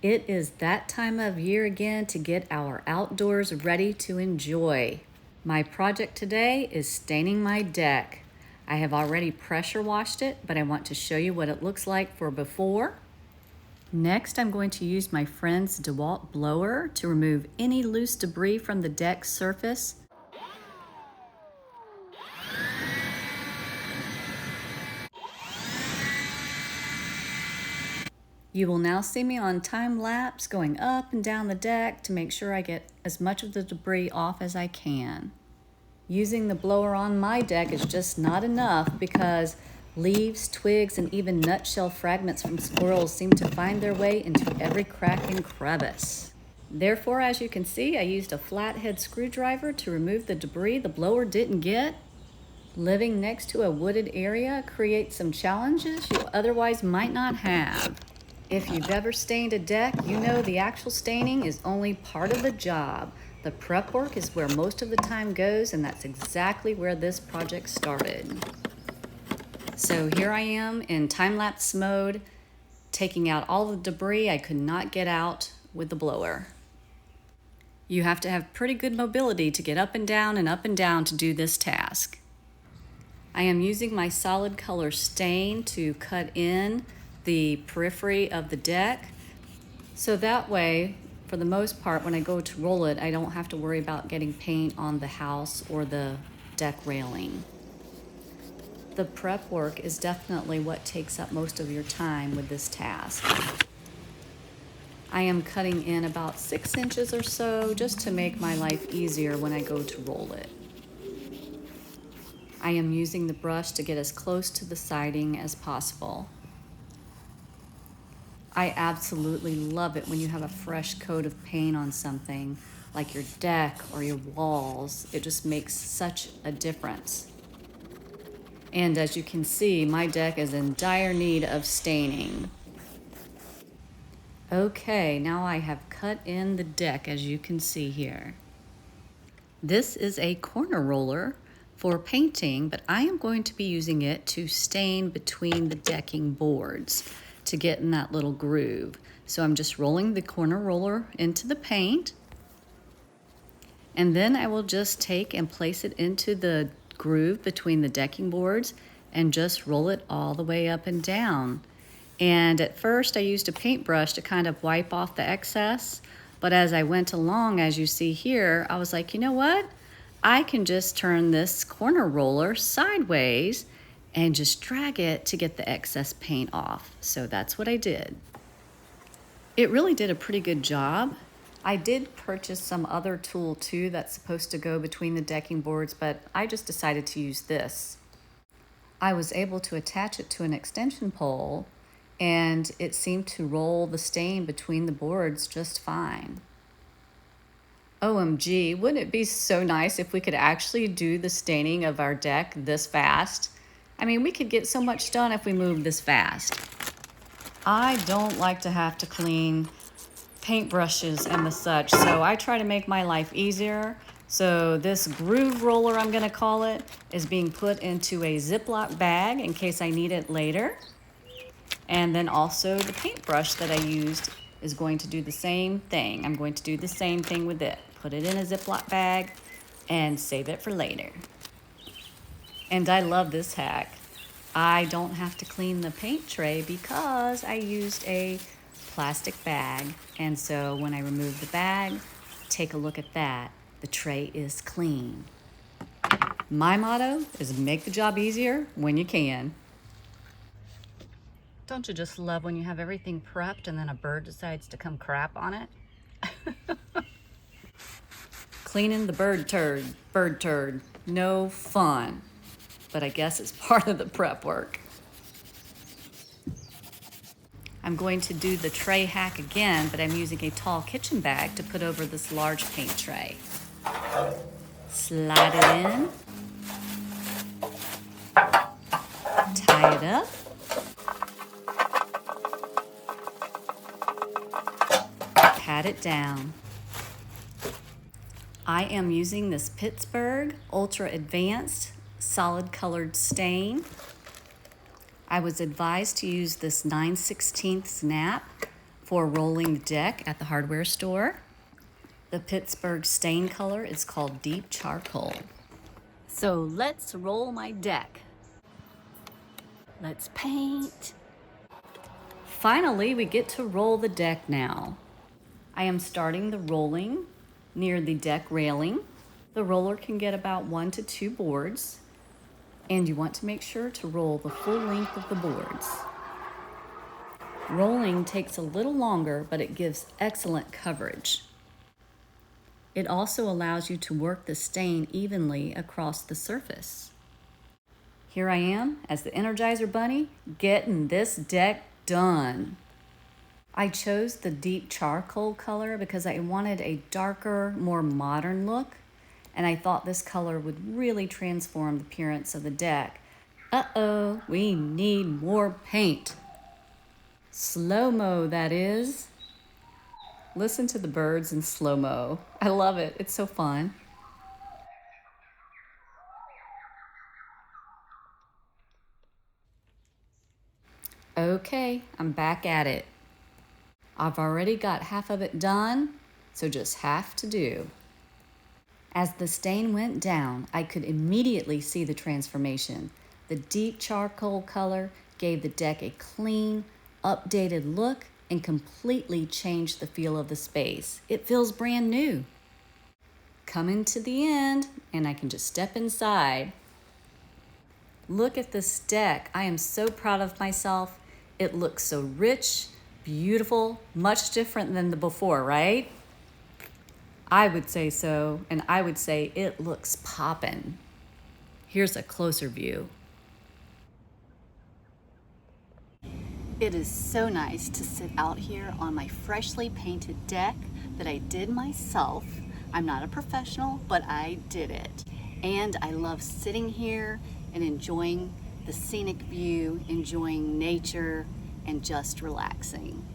It is that time of year again to get our outdoors ready to enjoy. My project today is staining my deck. I have already pressure washed it, but I want to show you what it looks like for before. Next, I'm going to use my friend's DeWalt blower to remove any loose debris from the deck surface. You will now see me on time lapse going up and down the deck to make sure I get as much of the debris off as I can. Using the blower on my deck is just not enough because leaves, twigs, and even nutshell fragments from squirrels seem to find their way into every crack and crevice. Therefore, as you can see, I used a flathead screwdriver to remove the debris the blower didn't get. Living next to a wooded area creates some challenges you otherwise might not have. If you've ever stained a deck, you know the actual staining is only part of the job. The prep work is where most of the time goes, and that's exactly where this project started. So here I am in time-lapse mode, taking out all the debris I could not get out with the blower. You have to have pretty good mobility to get up and down to do this task. I am using my solid color stain to cut in the periphery of the deck, so that way, for the most part, when I go to roll it, I don't have to worry about getting paint on the house or the deck railing. The prep work is definitely what takes up most of your time with this task. I am cutting in about 6 inches or so just to make my life easier when I go to roll it. I am using the brush to get as close to the siding as possible. I absolutely love it when you have a fresh coat of paint on something, like your deck or your walls. It just makes such a difference. And as you can see, my deck is in dire need of staining. Okay, now I have cut in the deck, as you can see here. This is a corner roller for painting, but I am going to be using it to stain between the decking boards to get in that little groove. So I'm just rolling the corner roller into the paint, and then I will just take and place it into the groove between the decking boards and just roll it all the way up and down. And at first I used a paintbrush to kind of wipe off the excess, but as I went along, as you see here, I was like, you know what? I can just turn this corner roller sideways and just drag it to get the excess paint off. So that's what I did. It really did a pretty good job. I did purchase some other tool too that's supposed to go between the decking boards, but I just decided to use this. I was able to attach it to an extension pole, and it seemed to roll the stain between the boards just fine. OMG, wouldn't it be so nice if we could actually do the staining of our deck this fast? I mean, we could get so much done if we moved this fast. I don't like to have to clean paintbrushes and the such, so I try to make my life easier. So this groove roller, I'm gonna call it, is being put into a Ziploc bag in case I need it later. And then also the paintbrush that I used is going to do the same thing. I'm going to do the same thing with it. Put it in a Ziploc bag and save it for later. And I love this hack. I don't have to clean the paint tray because I used a plastic bag. And so when I remove the bag, take a look at that. The tray is clean. My motto is make the job easier when you can. Don't you just love when you have everything prepped and then a bird decides to come crap on it? Cleaning the bird turd, no fun. But I guess it's part of the prep work. I'm going to do the tray hack again, but I'm using a tall kitchen bag to put over this large paint tray. Slide it in. Tie it up. Pat it down. I am using this Pittsburgh Ultra Advanced solid colored stain. I was advised to use this 9/16 nap for rolling deck at the hardware store. The Pittsburgh stain color is called Deep Charcoal. So let's roll my deck. Let's paint. Finally, we get to roll the deck now. I am starting the rolling near the deck railing. The roller can get about 1 to 2 boards, and you want to make sure to roll the full length of the boards. Rolling takes a little longer, but it gives excellent coverage. It also allows you to work the stain evenly across the surface. Here I am, as the Energizer Bunny, getting this deck done. I chose the deep charcoal color because I wanted a darker, more modern look, and I thought this color would really transform the appearance of the deck. Uh-oh, we need more paint. Slow-mo, that is. Listen to the birds in slow-mo. I love it, it's so fun. Okay, I'm back at it. I've already got half of it done, so just half to do. As the stain went down, I could immediately see the transformation. The deep charcoal color gave the deck a clean, updated look and completely changed the feel of the space. It feels brand new. Coming to the end, and I can just step inside. Look at this deck. I am so proud of myself. It looks so rich, beautiful, much different than the before, right? I would say so, and I would say it looks poppin'. Here's a closer view. It is so nice to sit out here on my freshly painted deck that I did myself. I'm not a professional, but I did it. And I love sitting here and enjoying the scenic view, enjoying nature, and just relaxing.